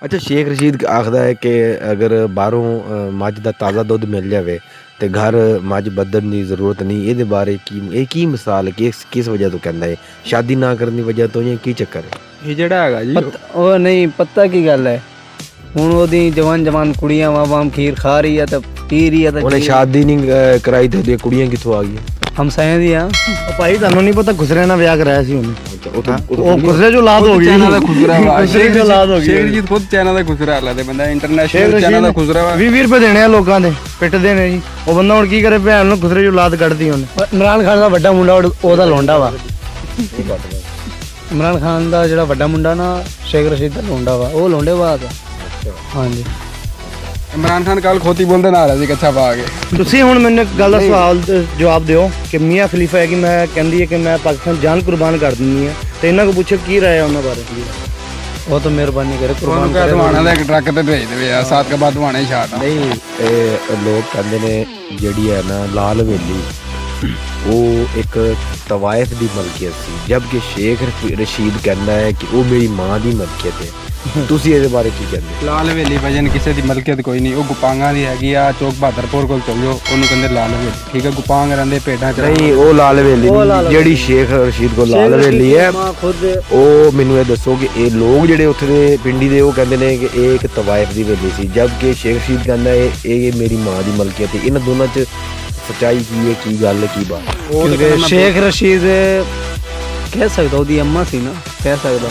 ਅੱਛਾ, ਸ਼ੇਖ ਰਸ਼ੀਦ ਆਖਦਾ ਹੈ ਕਿ ਅਗਰ ਬਾਹਰੋਂ ਮੱਝ ਦਾ ਤਾਜ਼ਾ ਦੁੱਧ ਮਿਲ ਜਾਵੇ ਤੇ ਘਰ ਮੱਝ ਬੱਧਣ ਦੀ ਜ਼ਰੂਰਤ ਨਹੀਂ। ਇਹਦੇ ਬਾਰੇ ਕੀ ਮਿਸਾਲ ਹੈ? ਕਿਸ ਵਜ੍ਹਾ ਤੋਂ ਕਹਿੰਦਾ ਹੈ? ਸ਼ਾਦੀ ਨਾ ਕਰਨ ਦੀ ਵਜ੍ਹਾ ਤੋਂ ਜਾਂ ਕੀ ਚੱਕਰ ਹੈ? ਇਹ ਜਿਹੜਾ ਹੈਗਾ ਜੀ ਉਹ ਨਹੀਂ ਪਤਾ ਕੀ ਗੱਲ ਹੈ। ਹੁਣ ਉਹਦੀ ਜਵਾਨ ਕੁੜੀਆਂ ਵਾਂ ਖੀਰ ਖਾ ਰਹੀ ਆ ਤੇ ਪੀ ਰਹੀ ਆ ਤੇ ਉਹਨੇ ਸ਼ਾਦੀ ਨਹੀਂ ਕਰਾਈ ਤੇ ਉਹਦੀਆਂ ਕੁੜੀਆਂ ਕਿੱਥੋਂ ਆ ਗਈਆਂ? ਹਮਸਾਇਆਂ ਦੀ ਆ। ਭਾਈ ਤੁਹਾਨੂੰ ਨਹੀਂ ਪਤਾ ਖੁਸਰੇ ਨਾਲ ਵਿਆਹ ਕਰਾਇਆ ਸੀ ਉਹਨੇ। ਉਹ ਖੁਸਰੇ ਜੋ ਔਲਾਦ ਹੋ ਗਈ, ਚਾਈਨਾ ਦਾ ਖੁਸਰਾ ਵਾ। ਖੁਸਰੇ ਦੀ ਔਲਾਦ ਹੋ ਗਈ। ਸ਼ੇਖ ਰਸ਼ੀਦ ਖੁਦ ਚਾਈਨਾ ਦਾ ਖੁਸਰਾ ਹਾਲਾ ਦੇ ਬੰਦਾ, ਇੰਟਰਨੈਸ਼ਨਲ ਚਾਈਨਾ ਦਾ ਖੁਸਰਾ ਵਾ। 20 ਰੁਪਏ ਦੇਣੇ ਆ ਲੋਕਾਂ ਦੇ, ਪਿੱਟਦੇ ਨੇ ਜੀ। ਉਹ ਬੰਦਾ ਹੁਣ ਕੀ ਕਰੇ, ਭੈਣ ਨੂੰ ਖੁਸਰੇ ਦੀ ਔਲਾਦ ਕੱਢਦੀ ਉਹਨੇ। ਇਮਰਾਨ ਖਾਨ ਦਾ ਵੱਡਾ ਮੁੰਡਾ ਉਹਦਾ ਲੋਂਡਾ ਵਾ। ਇਮਰਾਨ ਖਾਨ ਦਾ ਜਿਹੜਾ ਵੱਡਾ ਮੁੰਡਾ ਨਾ ਸ਼ੇਖ ਰਸ਼ੀਦ ਦਾ ਲੋਂਡਾ ਵਾ, ਉਹ ਲੋਂਡੇ ਬਾਅਦ। ਹਾਂਜੀ, ਇਮਰਾਨ ਖਾਨ ਕੱਲ ਖੋਤੀ ਬੋਲਦੇ ਨਾ ਆ ਰਿਹਾ ਸੀ ਕੱਛਾ ਪਾ ਕੇ। ਤੁਸੀਂ ਹੁਣ ਮੈਨੂੰ ਇੱਕ ਗੱਲ ਦਾ ਸਵਾਲ ਜਵਾਬ ਦਿਓ ਕਿ ਮੀਆਂ ਖਲੀਫਾ ਹੈ ਕਿ ਮੈਂ ਕਹਿੰਦੀ ਹੈ ਕਿ ਮੈਂ ਪਾਕਿਸਤਾਨ ਜਾਨ ਕੁਰਬਾਨ ਕਰ ਦਿੰਦੀ ਹਾਂ, ਤੇ ਇਹਨਾਂ ਕੋ ਪੁੱਛੋ ਕੀ ਰਾਏ ਉਹਨਾਂ ਬਾਰੇ? ਉਹ ਤਾਂ ਮਿਹਰਬਾਨੀ ਕਰੇ, ਕੁਰਬਾਨ ਕਰ ਦਵਾਣਾ ਦਾ ਇੱਕ ਟਰੱਕ ਤੇ ਭੇਜ ਦੇਵੇ ਆ, 7 ਕੇ ਬਾਅਦ ਦਵਾਣੇ ਛਾਟ। ਨਹੀਂ, ਇਹ ਲੋਕ ਕਹਿੰਦੇ ਨੇ ਜਿਹੜੀ ਹੈ ਨਾ ਲਾਲ ਹਵੇਲੀ, ਉਹ ਇੱਕ ਤਵਾਇਫ ਦੀ ਮਲਕੀਅਤ ਸੀ, ਜਦਕਿ ਸ਼ੇਖ ਰਸ਼ੀਦ ਕਹਿੰਦਾ ਹੈ ਕਿ ਉਹ ਮੇਰੀ ਮਾਂ ਦੀ ਮਲਕੀਅਤ ਹੈ। ਤੁਸੀਂ ਇਹਦੇ ਬਾਰੇ ਕੀ ਕਹਿੰਦੇ? ਲਾਲ ਹਵੇਲੀ ਵਜਨ ਕਿਸੇ ਦੀ ਮਲਕੀਅਤ ਕੋਈ ਨਹੀਂ, ਉਹ ਗੁਪਾਂਗਾਂ ਦੀ ਹੈਗੀ ਆ। ਚੌਕ ਬਹਾਦਰਪੁਰ ਕੋਲ ਚਲ ਜਾਓ, ਉਹਨੂੰ ਕਹਿੰਦੇ ਲਾਲ ਹਵੇਲੀ। ਠੀਕ ਹੈ, ਗੁਪਾਂਗ ਰਹਿੰਦੇ ਭੇਡਾਂ ਚ। ਨਹੀਂ, ਉਹ ਲਾਲ ਹਵੇਲੀ ਜਿਹੜੀ ਸ਼ੇਖ ਰਸ਼ੀਦ ਕੋਲ ਲਾਲ ਹਵੇਲੀ ਹੈ, ਉਹ ਮੈਨੂੰ ਇਹ ਦੱਸੋ ਕਿ ਇਹ ਲੋਕ ਜਿਹੜੇ ਉੱਥੇ ਦੇ ਪਿੰਡੀ ਦੇ, ਉਹ ਕਹਿੰਦੇ ਨੇ ਕਿ ਇਹ ਇੱਕ ਤਵਾਇਫ ਦੀ ਹਵੇਲੀ ਸੀ, ਜਦਕਿ ਸ਼ੇਖ ਰਸ਼ੀਦ ਕਹਿੰਦਾ ਹੈ ਇਹ ਮੇਰੀ ਮਾਂ ਦੀ ਮਲਕੀਅਤ ਹੈ। ਇਹਨਾਂ ਦੋਨਾਂ 'ਚ ਸੱਚਾਈ ਕੀ ਹੈ, ਕੀ ਗੱਲ ਹੈ, ਕੀ ਬਾਤ? ਕਿਉਂਕਿ ਸ਼ੇਖ ਰਸ਼ੀਦ ਕਹਿ ਸਕਦਾ ਉਹਦੀ ਅੰਮਾ ਸੀ ਨਾ, ਕਹਿ ਸਕਦਾ।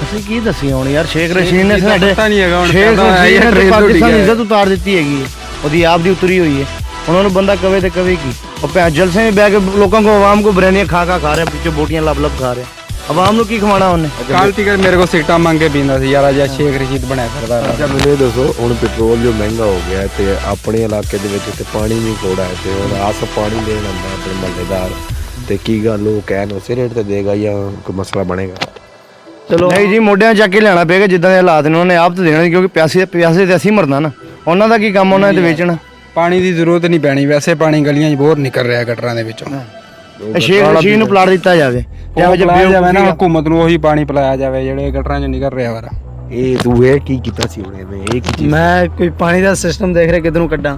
ਅਸੀਂ ਕੀ ਦੱਸੀ ਹੁਣ ਯਾਰ, ਸ਼ੇਖ ਰਸ਼ੀਦ ਨੇ ਸਾਡੇ ਪਤਾ ਨਹੀਂ ਹੈਗਾ ਹੁਣ ਸ਼ੇਖ ਕਹਿੰਦਾ ਰਸ਼ੀਦ ਇਹ ਨੇ ਟ੍ਰੇਨ ਤੋਂ ਪਾਕਿਸਤਾਨ ਦੀ ਡਿੱਗਿਆ। ਇੱਜ਼ਤ ਉਤਾਰ ਦਿੱਤੀ ਹੈਗੀ ਹੈ, ਉਹਦੀ ਆਪ ਦੀ ਉਤਰੀ ਹੋਈ ਹੈ। ਹੁਣ ਉਹਨੂੰ ਬੰਦਾ ਕਵੇ ਤੇ ਕਵੇ ਕੀ? ਉਹ ਭੈਣ ਜਲਸੇ ਵਿੱਚ ਬਹਿ ਕੇ ਲੋਕਾਂ ਕੋ ਆਵਾਮ ਕੋ ਬਰੇਨੀਆਂ ਖਾ ਰਿਹਾ, ਪਿੱਛੇ ਬੋਟੀਆਂ ਲੱਭ ਖਾ ਰਿਹਾ। ਆਵਾਮ ਨੂੰ ਕੀ ਖਵਾਣਾ ਉਹਨੇ? ਕੱਲ ਤੀਕਰ ਮੇਰੇ ਕੋਲ ਸਿਗਟਾਂ ਮੰਗ ਕੇ ਪੀਂਦਾ ਸੀ ਯਾਰ, ਅੱਜ ਸ਼ੇਖ ਰਸ਼ੀਦ ਬਣਿਆ ਫਿਰਦਾ। ਅੱਛਾ, ਮੈਨੂੰ ਇਹ ਦੱਸੋ, ਹੁਣ ਪੈਟਰੋਲ ਜੋ ਮਹਿੰਗਾ ਹੋ ਗਿਆ ਤੇ ਆਪਣੇ ਇਲਾਕੇ ਦੇ ਵਿੱਚ ਤੇ ਪਾਣੀ ਵੀ ਥੋੜਾ ਹੈ, ਤੇ ਹੁਣ ਆਸ ਪਾਣੀ ਦੇਣ ਆਉਂਦਾ ਆਪਣੇ ਮਹੱਲੇਦਾਰ, ਤੇ ਕੀ ਗੱਲ ਉਹ ਕਹਿਣ ਉਸੇ ਰੇਟ ਤੇ ਦੇਗਾ ਜਾਂ ਕੋਈ ਮਸਲਾ ਬਣੇਗਾ? ਚਲੋ ਨਹੀਂ ਜੀ, ਮੋਢਿਆਂ ਚੱਕ ਕੇ ਲੈਣਾ ਪਏਗਾ ਜਿੱਦਾਂ ਦੇ ਹਾਲਾਤ ਨੇ, ਉਹਨੇ ਆਪ ਤਾਂ ਦੇਣਾ, ਕਿਉਂਕਿ ਪਿਆਸੇ ਤੇ ਅਸੀਂ ਮਰਨਾ ਨਾ। ਉਹਨਾਂ ਦਾ ਕੀ ਕੰਮ, ਉਹਨਾਂ ਨੇ ਤੇ ਵੇਚਣਾ। ਪਾਣੀ ਦੀ ਜ਼ਰੂਰਤ ਨਹੀਂ ਪੈਣੀ, ਵੈਸੇ ਪਾਣੀ ਗਲੀਆਂ 'ਚ ਬਹੁਤ ਨਿਕਲ ਰਿਹਾ ਗਟਰਾਂ ਦੇ ਵਿੱਚੋਂ। ਸ਼ੇਖ ਰਸ਼ੀਦ ਨੂੰ ਪਲਾਟ ਦਿੱਤਾ ਜਾਵੇ, ਪਿਲਾਇਆ ਜਾਵੇ ਨਾ ਹਕੂਮਤ ਨੂੰ, ਉਹੀ ਪਾਣੀ ਪਿਲਾਇਆ ਜਾਵੇ ਜਿਹੜੇ ਗਟਰਾਂ 'ਚ ਨਿਕਲ ਰਿਹਾ ਵਾਰਾ। ਇਹ ਤੂੰ ਇਹ ਕੀ ਕੀਤਾ ਸੀ ਹੁਣ? ਇਹ ਕੀ ਚੀਜ਼? ਮੈਂ ਕੋਈ ਪਾਣੀ ਦਾ ਸਿਸਟਮ ਦੇਖ ਰਿਹਾ ਕਿੱਧਰੋਂ ਕੱਢਾਂ,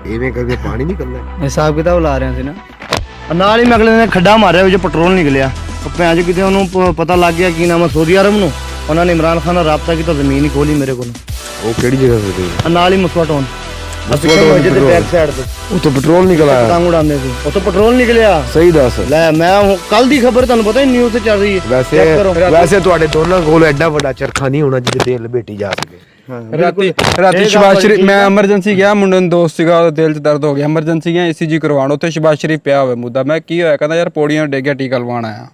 ਇਵੇਂ ਕਰਕੇ ਪਾਣੀ ਨਿਕਲਦਾ? ਹਿਸਾਬ ਕਿਤਾਬ ਲਾ ਰਿਹਾ ਸੀ ਨਾ। ਨਾਲ ਹੀ ਮੈਂ ਅਗਲੇ ਨੇ ਖੱਡਾ ਮਾਰਿਆ ਵਿੱਚ ਪੈਟਰੋਲ ਨਿਕਲਿਆ। ਉਹ ਭੈਣ ਕਿਤੇ ਉਹਨੂੰ ਪਤਾ ਲੱਗ ਗਿਆ ਕੀ ਨਾਮ ਹੈ, ਸਊਦੀ ਅਰਬ ਨੂੰ। ਉਹਨਾਂ ਨੇ ਇਮਰਾਨ ਖਾਨ ਨਾਲ ਰਾਬਤਾ ਕੀਤਾ, ਜ਼ਮੀਨ ਹੀ ਖੋਲੀ ਮੇਰੇ ਕੋਲ। ਉਹ ਕਿਹੜੀ ਜਗ੍ਹਾ ਤੇ ਸੀ? ਨਾਲ ਹੀ ਮੁਸਵਾ ਟਾਊਨ, ਮੁਸਵਾ ਟਾਊਨ ਦੇ ਬੈਕ ਸਾਈਡ ਤੇ ਉੱਥੋਂ ਪੈਟਰੋਲ ਨਿਕਲ ਆਇਆ? ਪਤੰਗ ਉਡਾਉਂਦੇ ਸੀ, ਉੱਥੋਂ ਪੈਟਰੋਲ ਨਿਕਲਿਆ। ਸਹੀ ਦੱਸ। ਲੈ ਮੈਂ ਕੱਲ ਦੀ ਖਬਰ, ਤੁਹਾਨੂੰ ਪਤਾ ਨਿਊਜ਼ ਤੇ ਚੱਲ ਰਹੀ ਹੈ। ਵੈਸੇ ਤੁਹਾਡੇ ਦੋਨਾਂ ਕੋਲ ਐਡਾ ਵੱਡਾ ਚਰਖਾ ਨਹੀਂ ਹੋਣਾ ਜਿਹਦੇ ਤੇਲ ਲਪੇਟੀ ਜਾ ਸਕੇ। ਰਾਤੀ ਸ਼ਬਾਜ਼ ਸ਼ਰੀਫ, ਮੈਂ ਐਮਰਜੈਂਸੀ ਗਿਆ, ਮੁੰਡੇ ਨੂੰ ਦੋਸਤ ਸੀਗਾ, ਉਹਦੇ ਦਿਲ 'ਚ ਦਰਦ ਹੋ ਗਿਆ, ਐਮਰਜੈਂਸੀ ਗਿਆ ECG ਕਰਵਾਉਣ, ਉੱਥੇ ਸ਼ਬਾਜ਼ ਸ਼ਰੀਫ ਪਿਆ ਹੋਵੇ ਮੁੱਦਾ। ਮੈਂ ਕੀ ਹੋਇਆ? ਕਹਿੰਦਾ ਯਾਰ ਪੌੜੀਆਂ ਡਿੱਗ ਗਿਆ, ਟੀਕਾ ਲਵਾਉਣ ਆਇਆ।